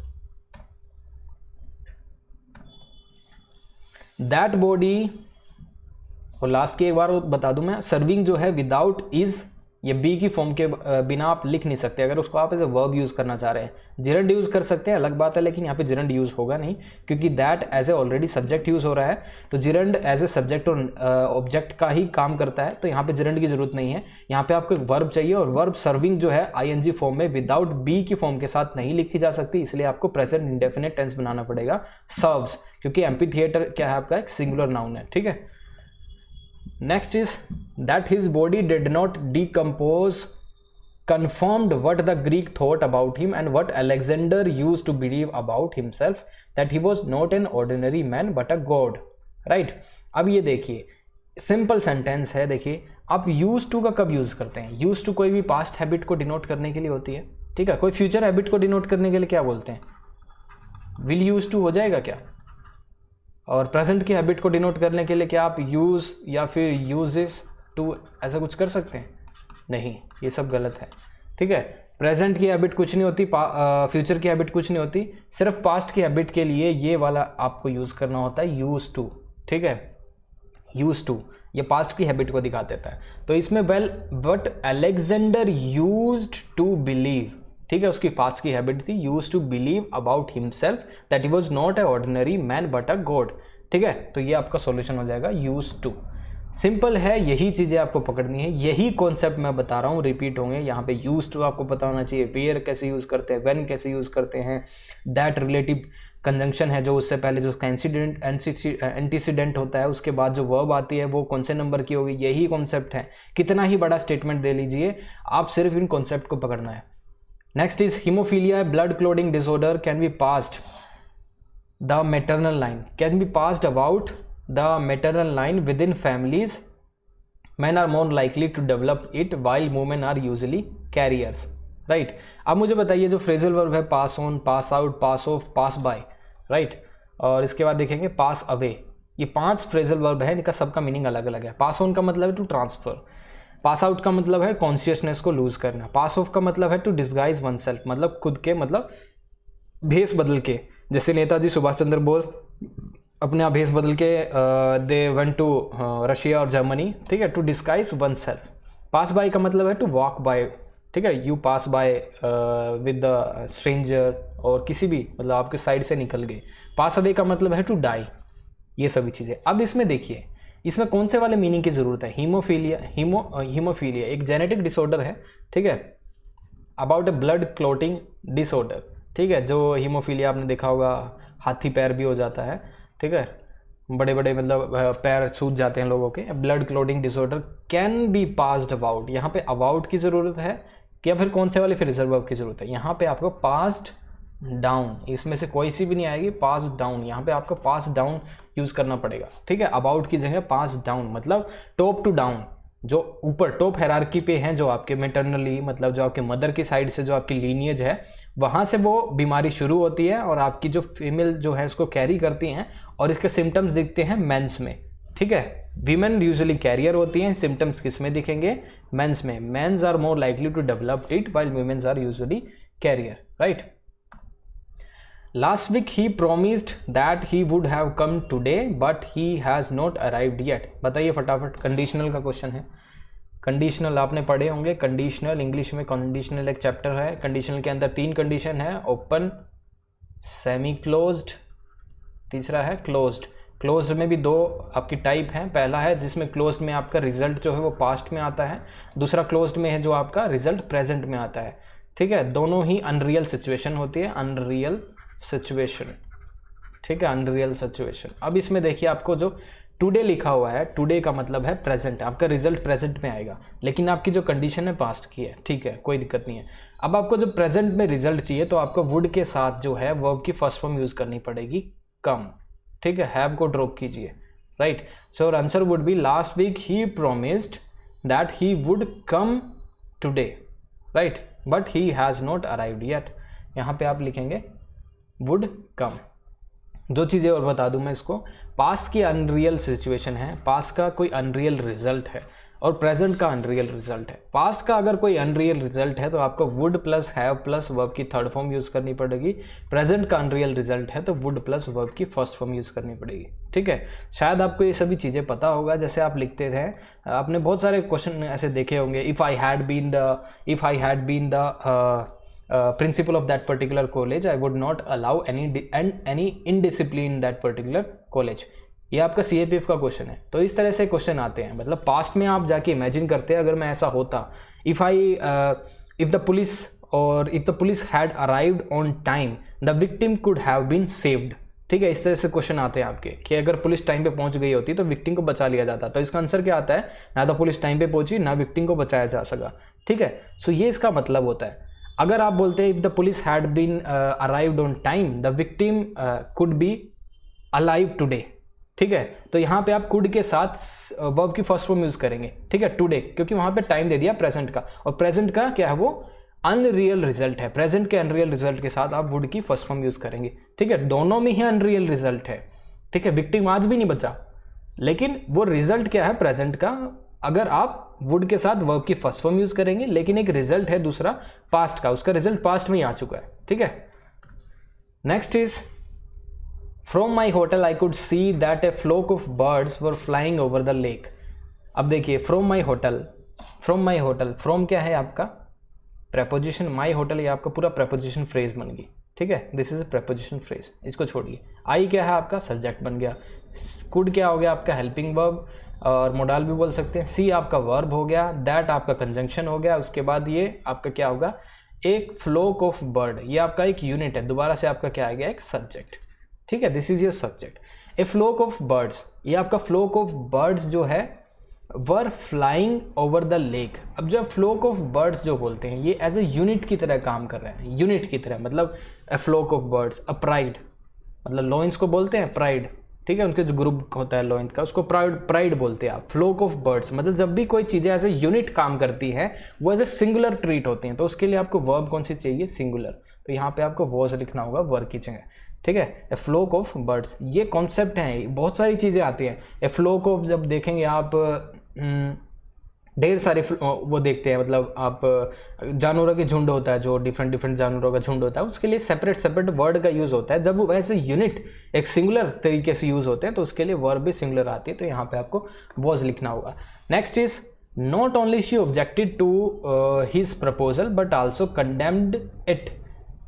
That body, और लास्ट की एक बार बता दूं मैं, सर्विंग जो है विदाउट इज, ये बी की फॉर्म के बिना आप लिख नहीं सकते। अगर उसको आप एज ए वर्ब यूज़ करना चाह रहे हैं, जिरंड यूज़ कर सकते हैं, अलग बात है, लेकिन यहाँ पे जिरंड यूज़ होगा नहीं, क्योंकि that as a already subject use हो रहा है, तो जिरंड एज ए सब्जेक्ट और ऑब्जेक्ट का ही काम करता है, तो यहाँ पे जिरंड की जरूरत नहीं है। यहाँ पे आपको एक वर्ब चाहिए, और वर्ब सर्विंग जो है ING फॉर्म में विदाउट बी की फॉर्म के साथ नहीं लिखी जा सकती, इसलिए आपको प्रेजेंट इंडेफिनिट टेंस बनाना पड़ेगा, सर्व्स, क्योंकि एम्फीथिएटर क्या है आपका, एक सिंगुलर नाउन है, ठीक है। Next is that his body did not decompose confirmed what the Greek thought about him and what Alexander used to believe about himself, that he was not an ordinary man but a god, right। अब ये देखिए simple sentence है, देखिए आप use to का कब use करते हैं, यूज टू कोई भी पास्ट हैबिट को डिनोट करने के लिए होती है, ठीक है। कोई फ्यूचर हैबिट को डिनोट करने के लिए क्या बोलते हैं, विल यूज टू हो जाएगा क्या, और प्रेजेंट की हैबिट को डिनोट करने के लिए क्या आप यूज़ या फिर यूजेस टू ऐसा कुछ कर सकते हैं, नहीं, ये सब गलत है, ठीक है। प्रेजेंट की हैबिट कुछ नहीं होती, फ्यूचर की हैबिट कुछ नहीं होती, सिर्फ पास्ट की हैबिट के लिए ये वाला आपको यूज़ करना होता है, यूज टू, ठीक है। यूज टू ये पास्ट की हैबिट को दिखा देता है, तो इसमें well but Alexander used to believe, ठीक है, उसकी पास्ट की हैबिट थी, use to believe about himself that he was not a ordinary man but a god, ठीक है। तो ये आपका सॉल्यूशन हो जाएगा यूज टू। सिंपल है, यही चीज़ें आपको पकड़नी है, यही कॉन्सेप्ट मैं बता रहा हूँ, रिपीट होंगे। यहाँ पे यूज टू आपको पता होना चाहिए, वेयर कैसे यूज़ करते हैं, व्हेन कैसे यूज़ करते हैं, दैट रिलेटिव कंजंक्शन है जो उससे पहले जो उसका एंटीसीडेंट होता है, उसके बाद जो वर्ब आती है वो कौन से नंबर की होगी, यही कॉन्सेप्ट है। कितना ही बड़ा स्टेटमेंट दे लीजिए, आप सिर्फ इन कॉन्सेप्ट को पकड़ना है। Next is hemophilia, blood clotting disorder can be passed the maternal line, can be passed about the maternal line within families. Men are more likely to develop it while women are usually carriers, right। अब मुझे बताइए जो phrasal verb है, pass on, pass out, pass off, pass by, right, और इसके बाद देखेंगे pass away, ये 5 फ्रेजल वर्ब है, इनका सबका मीनिंग अलग अलग है। पास ऑन का मतलब है टू ट्रांसफर, पास आउट का मतलब है कॉन्शियसनेस को लूज करना, पास ऑफ का मतलब है टू डिस्गाइज वन सेल्फ, मतलब खुद के मतलब भेस बदल के, जैसे नेताजी सुभाष चंद्र बोस अपने भेस बदल के दे वेंट टू रशिया और जर्मनी, ठीक है, to disguise oneself. Pass by का मतलब है टू वॉक बाय, ठीक है, you pass by with the stranger, और किसी भी मतलब आपके साइड से निकल गए। पास अवे का मतलब है टू डाई, ये सभी चीज़ें। अब इसमें देखिए इसमें कौन से वाले मीनिंग की ज़रूरत है, हीमोफीलिया एक जेनेटिक डिसऑर्डर है, ठीक है, about A blood clotting disorder, ठीक है। जो हीमोफीलिया आपने देखा होगा, हाथी पैर भी हो जाता है, ठीक है, बड़े बड़े मतलब पैर सूज जाते हैं लोगों के। Blood clotting disorder can be passed about, यहाँ पे अबाउट की ज़रूरत है या फिर कौन से वाले फ्रेजल वर्ब की ज़रूरत है, यहाँ पे आपको पास्ड डाउन, इसमें से कोई सी भी नहीं आएगी, पास डाउन, यहाँ पे आपको पास डाउन यूज़ करना पड़ेगा, ठीक है। अबाउट की जगह पास डाउन, मतलब टॉप टू डाउन, जो ऊपर टॉप हायरार्की पे हैं, जो आपके मैटरनली मतलब जो आपके मदर की साइड से जो आपकी लीनिएज है वहाँ से वो बीमारी शुरू होती है और आपकी जो फीमेल जो है उसको कैरी करती हैं और इसके सिम्टम्स दिखते हैं मेंस में, ठीक है। वीमेन यूजुअली कैरियर होती हैं, सिम्टम्स किस में दिखेंगे, मेंस में। Mens are more likely to develop it while womens are usually carrier, right. Last week he promised that he would have come today but he has not arrived yet। बताइए फटाफट, conditional का question है। Conditional आपने पढ़े होंगे, conditional English में conditional एक chapter है। कंडीशनल के अंदर 3 कंडीशन है, ओपन, सेमी क्लोज्ड, तीसरा है क्लोज्ड। क्लोज्ड में भी 2 आपकी टाइप हैं। पहला है जिसमें क्लोज्ड में आपका रिजल्ट जो है वो पास्ट में आता है, दूसरा क्लोज्ड में है जो आपका रिजल्ट प्रेजेंट में आता है, ठीक है। दोनों ही अनरियल सिचुएशन होती है, अनरियल सिचुएशन, ठीक है, अनरियल सिचुएशन। अब इसमें देखिए आपको जो टुडे लिखा हुआ है, टुडे का मतलब है प्रेजेंट, आपका रिजल्ट प्रेजेंट में आएगा, लेकिन आपकी जो कंडीशन है पास्ट की है, ठीक है, कोई दिक्कत नहीं है। अब आपको जो प्रेजेंट में रिजल्ट चाहिए तो आपको वुड के साथ जो है वर्ब की फर्स्ट फॉर्म यूज करनी पड़ेगी, कम, ठीक है। हैव को ड्रॉप कीजिए, right. So answer would be last week he promised that he would come today, right, but he has not arrived yet. यहाँ पे आप लिखेंगे वुड कम। 2 चीज़ें और बता दूं मैं इसको, पास्ट की अनरियल सिचुएशन है, पास्ट का कोई अनरियल रिजल्ट है और प्रेजेंट का अनरियल रिजल्ट है। पास्ट का अगर कोई अनरियल रिजल्ट है तो आपको would plus have plus verb की थर्ड फॉर्म यूज़ करनी पड़ेगी। प्रेजेंट का अनरियल रिजल्ट है तो वुड प्लस वर्ब की फर्स्ट फॉर्म यूज़ करनी पड़ेगी, ठीक है। शायद आपको ये सभी चीज़ें पता होगा, जैसे आप लिखते थे, आपने बहुत सारे क्वेश्चन ऐसे देखे होंगे, if I had been the principal of that particular college I would not allow any indiscipline in that particular college। ये आपका CAPF का क्वेश्चन है। तो इस तरह से क्वेश्चन आते हैं, मतलब पास्ट में आप जाके इमेजिन करते हैं अगर मैं ऐसा होता, if the police had arrived on time the victim could have been saved, ठीक है। इस तरह से क्वेश्चन आते हैं आपके कि अगर पुलिस टाइम पे पहुंच गई होती तो विक्टिम को बचा लिया जाता। तो इसका आंसर क्या आता है, ना तो पुलिस टाइम पे पहुंची ना विक्टिम को बचाया जा सका, ठीक है। सो ये इसका मतलब होता है। अगर आप बोलते हैं if the police had been arrived on time the victim could be alive today, ठीक है। तो यहाँ पे आप कुड के साथ वर्ब की फर्स्ट फॉर्म यूज करेंगे, ठीक है, टुडे, क्योंकि वहाँ पे टाइम दे दिया प्रेजेंट का, और प्रेजेंट का क्या है वो अनरियल रिजल्ट है। प्रेजेंट के अनरियल रिजल्ट के साथ आप वुड की फर्स्ट फॉर्म यूज करेंगे, ठीक है। दोनों में ही अनरियल रिजल्ट है, ठीक है। विक्टिम आज भी नहीं बचा, लेकिन वो रिजल्ट क्या है प्रेजेंट का, अगर आप वुड के साथ वर्ब की फर्स्ट फॉर्म यूज करेंगे, लेकिन एक रिजल्ट है दूसरा पास्ट का, उसका रिजल्ट पास्ट में ही आ चुका है, ठीक है। Next is from my hotel I could see that A flock of birds were flying over the lake. अब देखिए फ्रॉम माई होटल, फ्रॉम क्या है आपका प्रेपोजिशन, माई होटल ये आपका पूरा प्रेपोजिशन फ्रेज बन गई, ठीक है। This is a preposition phrase, इसको छोड़िए। आई क्या है आपका सब्जेक्ट बन गया, कुड क्या हो गया आपका हेल्पिंग वर्ब और मोडाल भी बोल सकते हैं, सी आपका वर्ब हो गया, दैट आपका कंजंक्शन हो गया, उसके बाद ये आपका क्या होगा एक फ्लोक ऑफ बर्ड, ये आपका एक यूनिट है, दोबारा से आपका क्या आ गया एक सब्जेक्ट, ठीक है। This is your subject. A flock of birds, ये आपका फ्लोक ऑफ बर्ड्स जो है वर फ्लाइंग ओवर द लेक। अब जब फ्लोक ऑफ बर्ड्स जो बोलते हैं ये एज ए यूनिट की तरह काम कर रहे हैं, यूनिट की तरह, मतलब a flock of birds, a pride, मतलब लॉइंस को बोलते हैं प्राइड, ठीक है, उनके जो ग्रुप होता है लॉइंस का उसको प्राइड बोलते हैं आप। फ्लोक ऑफ बर्ड्स मतलब जब भी कोई चीज़ें एज ए यूनिट काम करती है वो एज ए सिंगुलर ट्रीट होती हैं, तो उसके लिए आपको वर्ब कौन सी चाहिए सिंगुलर, तो यहाँ पे आपको वॉज लिखना होगा वर्ब की जगह, ठीक है। ए फ्लोक ऑफ बर्ड्स, ये कॉन्सेप्ट है, बहुत सारी चीज़ें आती हैं। ए फ्लोक ऑफ जब देखेंगे आप ढेर सारे वो देखते हैं, मतलब आप जानवरों के झुंड होता है, जो डिफरेंट जानवरों का झुंड होता है, उसके लिए सेपरेट वर्ड का यूज़ होता है। जब वैसे यूनिट एक सिंगुलर तरीके से यूज़ होते हैं तो उसके लिए वर्ब भी सिंगुलर आती है, तो यहाँ पे आपको वॉज लिखना होगा। Next is not only she objected to his proposal but also condemned it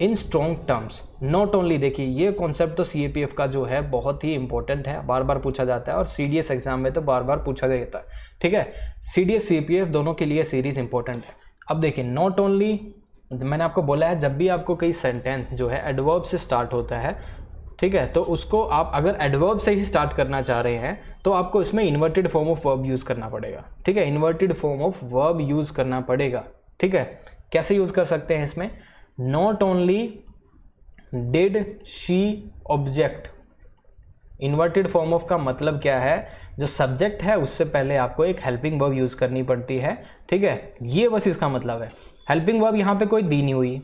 in strong terms. Not only, देखिए ये कॉन्सेप्ट तो CAPF का जो है बहुत ही इंपॉर्टेंट है, बार बार पूछा जाता है, और CDS एग्जाम में तो बार बार पूछा जाता है, ठीक है। CDS CAPF दोनों के लिए सीरीज इंपॉर्टेंट है। अब देखिए नॉट ओनली, मैंने आपको बोला है जब भी आपको कोई सेंटेंस जो है एडवर्ब से स्टार्ट होता है, ठीक है, तो उसको आप अगर एडवर्ब से ही स्टार्ट करना चाह रहे हैं तो आपको इसमें inverted form of verb use करना पड़ेगा, ठीक है। Inverted form of verb use करना पड़ेगा, ठीक है। कैसे यूज़ कर सकते हैं इसमें, not only did she object, inverted form of का मतलब क्या है, जो सब्जेक्ट है उससे पहले आपको एक हेल्पिंग वर्ब यूज़ करनी पड़ती है, ठीक है। ये बस इसका मतलब है। हेल्पिंग वर्ब यहाँ पे कोई दी नहीं हुई,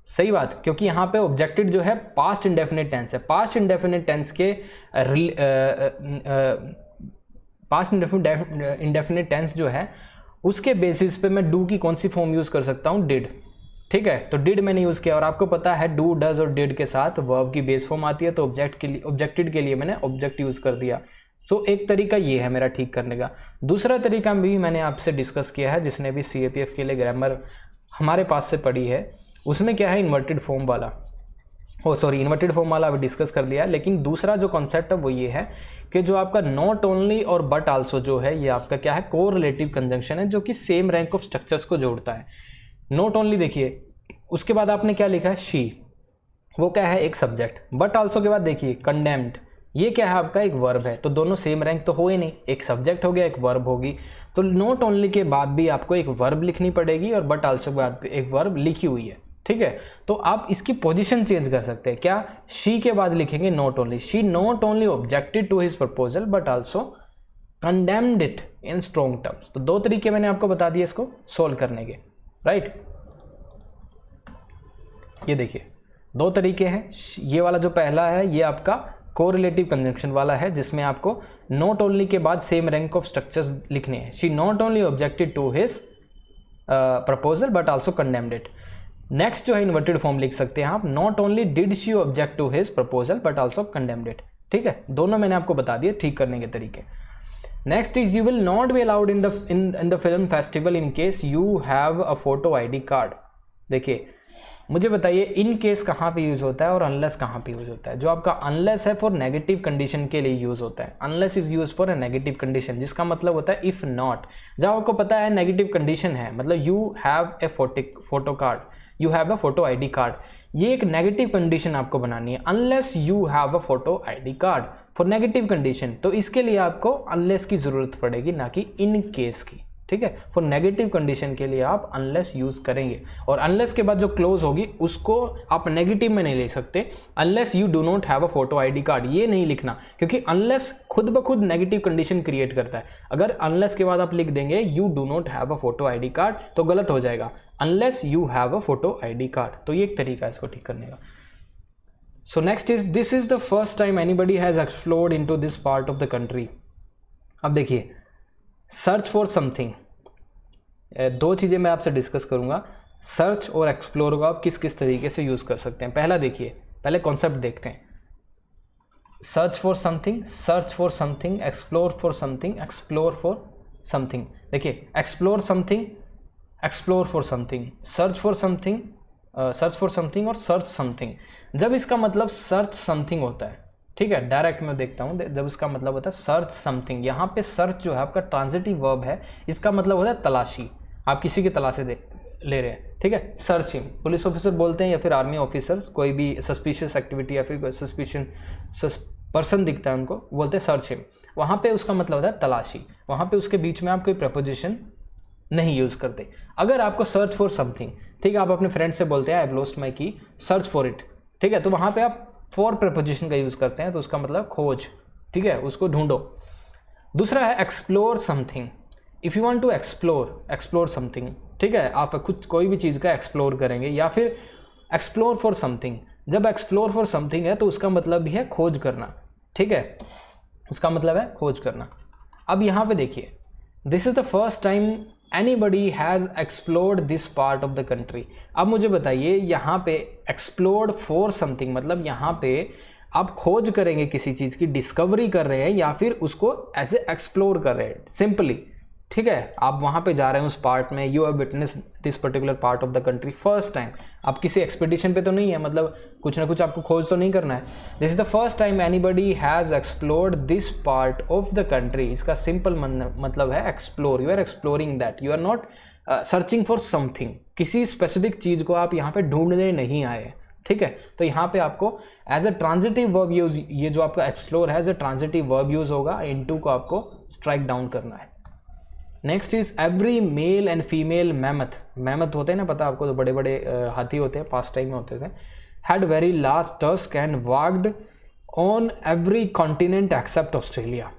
सही बात, क्योंकि यहाँ पे ऑब्जेक्टिव जो है पास्ट इंडेफिनिट टेंस है। पास्ट इंडेफिनिट टेंस के पास्ट इंडेफिनिट टेंस जो है उसके बेसिस पे मैं डू की कौन सी फॉर्म यूज़ कर सकता हूँ, डिड, ठीक है। तो डिड मैंने यूज़ किया और आपको पता है डू, डज और डिड के साथ वर्ब की बेस फॉर्म आती है, तो ऑब्जेक्टेड के लिए मैंने ऑब्जेक्ट यूज़ कर दिया। सो एक तरीका ये है मेरा ठीक करने का। दूसरा तरीका भी मैंने आपसे डिस्कस किया है, जिसने भी CAPF के लिए ग्रामर हमारे पास से पढ़ी है, उसमें क्या है इन्वर्टेड फॉर्म वाला, इन्वर्टेड फॉर्म वाला अभी डिस्कस कर लिया। लेकिन दूसरा जो कॉन्सेप्ट है वो ये है कि जो आपका नॉट ओनली और बट आल्सो जो है, ये आपका क्या है कोरिलेटिव कंजंक्शन है, जो कि सेम रैंक ऑफ स्ट्रक्चर्स को जोड़ता है। नॉट ओनली देखिए, उसके बाद आपने क्या लिखा है शी, वो क्या है एक सब्जेक्ट। बट आल्सो के बाद देखिए कंडेम्ड, ये क्या है आपका एक वर्ब है। तो दोनों सेम रैंक तो हो ही नहीं, एक सब्जेक्ट हो गया एक वर्ब होगी। तो नॉट ओनली के बाद भी आपको एक वर्ब लिखनी पड़ेगी और बट आल्सो के बाद एक वर्ब लिखी हुई है, ठीक है। तो आप इसकी पोजीशन चेंज कर सकते हैं। क्या, शी के बाद लिखेंगे not only, she not only objected to his proposal but also condemned it in strong terms. तो दो तरीके मैंने आपको बता दिए इसको सोल्व करने के, राइट। ये देखिए दो तरीके हैं। ये वाला जो पहला है ये आपका कोरिलेटिव कंजंक्शन वाला है, जिसमें आपको नॉट ओनली के बाद सेम रैंक ऑफ स्ट्रक्चर्स लिखने हैं। She not only objected to his proposal but also condemned it. Next जो है इन्वर्टेड फॉर्म लिख सकते हैं आप, not only did she object to his proposal but also condemned it, ठीक है। दोनों मैंने आपको बता दिए ठीक करने के तरीके। Next is you will not be allowed in the film festival in case you have a photo ID card. देखिए मुझे बताइए इन केस कहाँ पे यूज़ होता है और अनलेस कहाँ पे यूज़ होता है। जो आपका अनलेस है फॉर नेगेटिव कंडीशन के लिए यूज़ होता है। Unless is use for a negative condition, जिसका मतलब होता है इफ़ नॉट। जब आपको पता है नेगेटिव कंडीशन है, मतलब you have a photo card, you have a photo ID card, ये एक नेगेटिव कंडीशन आपको बनानी है। Unless you have a photo ID card for negative condition, तो इसके लिए आपको अनलेस की ज़रूरत पड़ेगी, ना कि इन केस की, ठीक है। फॉर नेगेटिव कंडीशन के लिए आप अनलेस यूज़ करेंगे, और अनलेस के बाद जो क्लोज होगी उसको आप नेगेटिव में नहीं ले सकते। Unless you do not have a photo ID card, ये नहीं लिखना, क्योंकि अनलेस खुद ब खुद नेगेटिव कंडीशन क्रिएट करता है। अगर अनलेस के बाद आप लिख देंगे you do not have a photo ID card तो गलत हो जाएगा। Unless you have a photo ID card, तो ये एक तरीका है इसको ठीक करने का। So next is this is the first time anybody has explored into this part of the country. अब देखिए सर्च फॉर समथिंग, दो चीज़ें मैं आपसे डिस्कस करूंगा। सर्च और एक्सप्लोर को आप किस किस तरीके से यूज़ कर सकते हैं। पहला देखिए, पहले कॉन्सेप्ट देखते हैं। Search for something, search for something, explore for something, explore for something. देखिए explore something, explore for something, search for something, search for something और सर्च समथिंग। जब इसका मतलब सर्च समथिंग होता है, ठीक है, डायरेक्ट मैं देखता हूँ, जब इसका मतलब होता है सर्च समथिंग, यहाँ पे सर्च जो है आपका ट्रांजिटिव वर्ब है, इसका मतलब होता है तलाशी। आप किसी की तलाशी ले रहे हैं, ठीक है। सर्चिंग पुलिस ऑफिसर बोलते हैं या फिर आर्मी ऑफिसर्स, कोई भी सस्पिशियस एक्टिविटी या फिर कोई सस्पिशन पर्सन दिखता है उनको बोलते हैं सर्च हिम। वहाँ पे उसका मतलब होता है तलाशी। वहाँ पे उसके बीच में आप कोई प्रपोजिशन नहीं यूज़ करते। अगर आपको सर्च फॉर समथिंग, ठीक है, आप अपने फ्रेंड से बोलते हैं आई हैव लॉस्ट माई की, सर्च फॉर इट, ठीक है, तो वहाँ पे आप फॉर प्रपोजिशन का यूज़ करते हैं, तो उसका मतलब खोज, ठीक है, उसको ढूंढो। दूसरा है explore something. If you want to explore something, ठीक है, आप कुछ कोई भी चीज़ का एक्सप्लोर करेंगे, या फिर एक्सप्लोर फॉर समथिंग। जब एक्सप्लोर फॉर समथिंग है तो उसका मतलब भी है खोज करना, ठीक है, उसका मतलब है खोज करना। अब यहाँ पे देखिए, this is the first time anybody has explored this part of the country. अब मुझे बताइए यहाँ पे एक्सप्लोर्ड फॉर समथिंग मतलब यहाँ पे आप खोज करेंगे, किसी चीज़ की डिस्कवरी कर रहे हैं या फिर उसको ऐसे एक्सप्लोर कर रहे हैं सिंपली, ठीक है। आप वहाँ पे जा रहे हैं उस पार्ट में, you have witness this particular part of the country first time. आप किसी एक्सपेडिशन पे तो नहीं है, मतलब कुछ ना कुछ आपको खोज तो नहीं करना है। This is the first time anybody has explored this part of the country. इसका सिंपल मतलब है explore. You are exploring that, you are not searching for something. किसी स्पेसिफिक चीज़ को आप यहाँ पे ढूंढने नहीं आए, ठीक है। तो यहाँ पे आपको as a transitive verb use, ये जो आपका एक्सप्लोर है as a transitive verb use होगा। इनटू को आपको स्ट्राइक डाउन करना है। Next is every male and female mammoth. Mammoth होते हैं ना, पता आपको, तो बड़े बड़े हाथी होते हैं, पास्ट टाइम में होते थे। Had very large tusk and walked on every continent except Australia.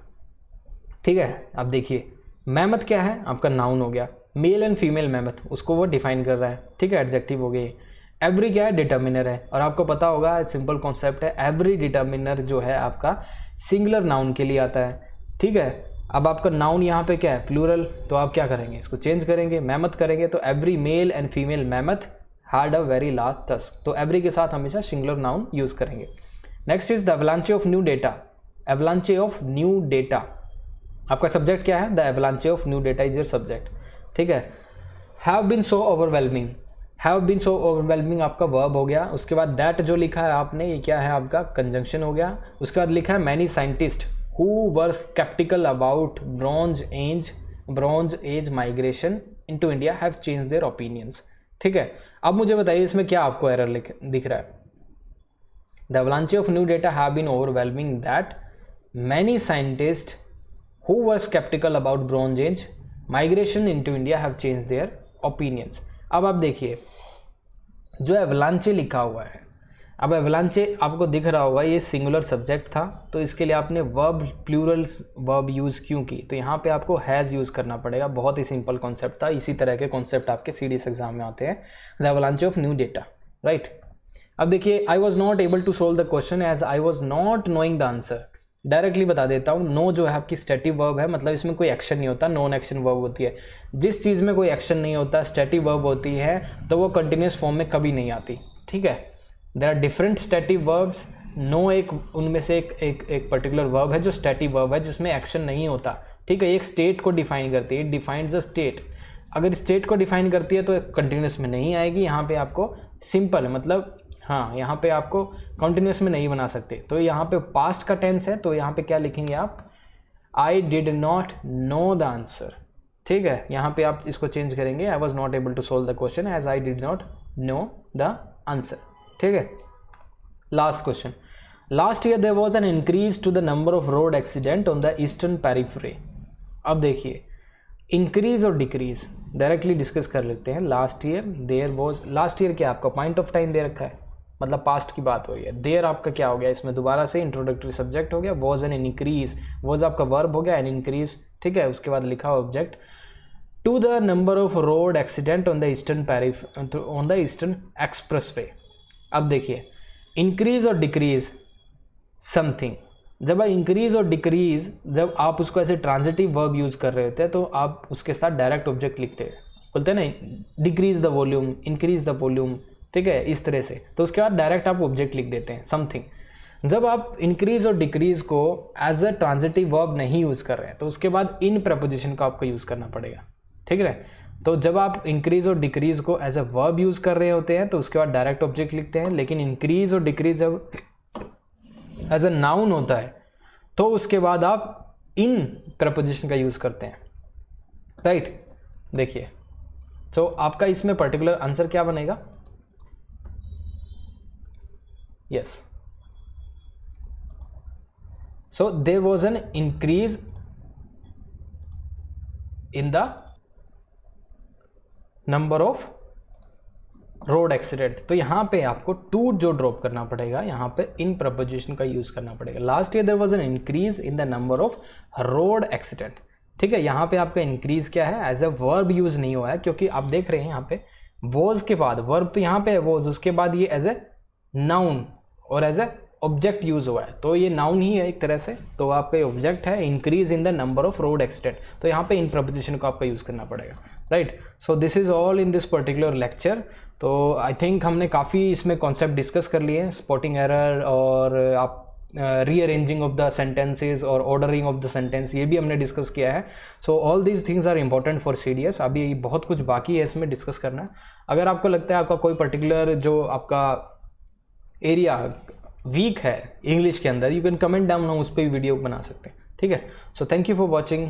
ठीक है, अब देखिए मैमथ क्या है, आपका नाउन हो गया, मेल एंड फीमेल मैमथ उसको वो डिफाइन कर रहा है, ठीक है, एडजेक्टिव हो गए। एवरी क्या है, डिटर्मिनर है, और आपको पता होगा सिंपल कॉन्सेप्ट है, एवरी डिटर्मिनर जो है आपका सिंगुलर नाउन के लिए आता है, ठीक है। अब आपका नाउन यहाँ पे क्या है, प्लूरल, तो आप क्या करेंगे, इसको चेंज करेंगे, मैमथ करेंगे, तो every male and female mammoth had a very large tusk, तो एवरी के साथ हमेशा सिंगुलर नाउन यूज करेंगे। Next is the avalanche of new data, avalanche of new data, आपका सब्जेक्ट क्या है, the avalanche of new data is your subject, ठीक है। Have been so overwhelming, have been so overwhelming आपका verb हो गया, उसके बाद दैट जो लिखा है आपने ये क्या है, आपका कंजंक्शन हो गया। उसके बाद लिखा है many scientist who were sceptical about bronze age migration into India have change their opinions, ठीक है। अब मुझे बताइए इसमें क्या आपको एरर दिख रहा है, the avalanche of new data have been overwhelming that many scientist who were skeptical about bronze age migration into India have changed their opinions। अब आप देखिए जो एवलांचे लिखा हुआ है, अब एवलांचे आपको दिख रहा होगा ये सिंगुलर सब्जेक्ट था, तो इसके लिए आपने वर्ब प्लूरल वर्ब यूज़ क्यों की, तो यहाँ पे आपको हैज़ यूज़ करना पड़ेगा, बहुत ही सिंपल कॉन्सेप्ट था। इसी तरह के कॉन्सेप्ट आपके सीडीएस एग्जाम में आते हैं, the avalanche of new data, right. अब देखिए I was not able to solve the question as I was not knowing the answer, directly बता देता हूँ, नो जो है आपकी स्टैटिक वर्ब है, मतलब इसमें कोई एक्शन नहीं होता, नॉन एक्शन वर्ब होती है। जिस चीज़ में कोई एक्शन नहीं होता, स्टैटिक वर्ब होती है, तो वो कंटिन्यूस फॉर्म में कभी नहीं आती, ठीक है। There are different static verbs, know एक उनमें से एक पर्टिकुलर वर्ब है जो स्टैटिक वर्ब है जिसमें एक्शन नहीं होता, ठीक है। एक स्टेट को डिफाइन करती है, इट डिफाइंस अ स्टेट, अगर स्टेट को डिफाइन करती है तो कंटिन्यूस में नहीं आएगी, यहाँ पे आपको सिंपल मतलब हाँ यहाँ पे आपको कंटिन्यूस में नहीं बना सकते। तो यहाँ पे पास्ट का टेंस है, तो यहाँ पे क्या लिखेंगे आप, I did not know the answer, ठीक है। यहाँ पे आप इसको चेंज करेंगे, I was not able to solve the question as I did not know the answer, ठीक है। Last question, last year there was an increase to the number of road accident on the eastern periphery. अब देखिए increase और decrease directly discuss कर लेते हैं। Last year there was, last year क्या आपका पॉइंट ऑफ टाइम दे रखा है, मतलब पास्ट की बात हो रही है। देयर आपका क्या हो गया, इसमें दोबारा से इंट्रोडक्टरी सब्जेक्ट हो गया, वॉज एन इंक्रीज, वॉज आपका वर्ब हो गया, एन इंक्रीज, ठीक है। उसके बाद लिखा object, to the number of road accident on the eastern expressway. अब देखिए इंक्रीज और डिक्रीज समथिंग, जब आप इंक्रीज और डिक्रीज जब आप उसको ऐसे ट्रांजिटिव वर्ब यूज कर रहे होते हैं तो आप उसके साथ डायरेक्ट ऑब्जेक्ट लिखते हैं, बोलते हैं ना decrease the volume, increase the volume, ठीक है, इस तरह से। तो उसके बाद डायरेक्ट आप ऑब्जेक्ट लिख देते हैं समथिंग। जब आप इंक्रीज और डिक्रीज को एज अ ट्रांजिटिव वर्ब नहीं यूज कर रहे हैं तो उसके बाद इन प्रपोजिशन का आपको यूज करना पड़ेगा, ठीक है। तो जब आप इंक्रीज और डिक्रीज को एज अ वर्ब यूज कर रहे होते हैं तो उसके बाद डायरेक्ट ऑब्जेक्ट लिखते हैं, लेकिन इंक्रीज और डिक्रीज जब एज अ नाउन होता है तो उसके बाद आप इन प्रपोजिशन का यूज करते हैं, राइट। देखिए तो आपका इसमें पर्टिकुलर आंसर क्या बनेगा, yes, so there was an increase in the number of road accident। तो यहाँ पे आपको टू जो ड्रॉप करना पड़ेगा, यहाँ पे इन प्रपोजिशन का यूज करना पड़ेगा। Last year there was an increase in the number of road accident, ठीक है। यहाँ पे आपका इंक्रीज क्या है, एज अ वर्ब यूज नहीं हुआ है, क्योंकि आप देख रहे हैं यहाँ पे वॉज के बाद वर्ब तो यहाँ पे है वॉज, उसके बाद ये एज ए नाउन और एज ए ऑब्जेक्ट यूज हुआ है, तो ये नाउन ही है एक तरह से, तो आपका ऑब्जेक्ट है increase in the number of road accident, तो यहाँ पे इन प्रपोजिशन को आपका यूज करना पड़ेगा, right. So this is all in this particular lecture. तो आई थिंक हमने काफ़ी इसमें कॉन्सेप्ट डिस्कस कर लिए हैं, स्पॉटिंग एरर और आप रीअरेंजिंग ऑफ द सेंटेंसेज और ऑर्डरिंग ऑफ द सेंटेंस, ये भी हमने डिस्कस किया है। So all these things are important for CDS. अभी बहुत कुछ बाकी है इसमें डिस्कस करना। अगर आपको लगता है आपका कोई पर्टिकुलर जो आपका एरिया वीक है इंग्लिश के अंदर, यू कैन कमेंट डाउन, हम उस पर भी वीडियो बना सकते हैं, ठीक है। So thank you for watching.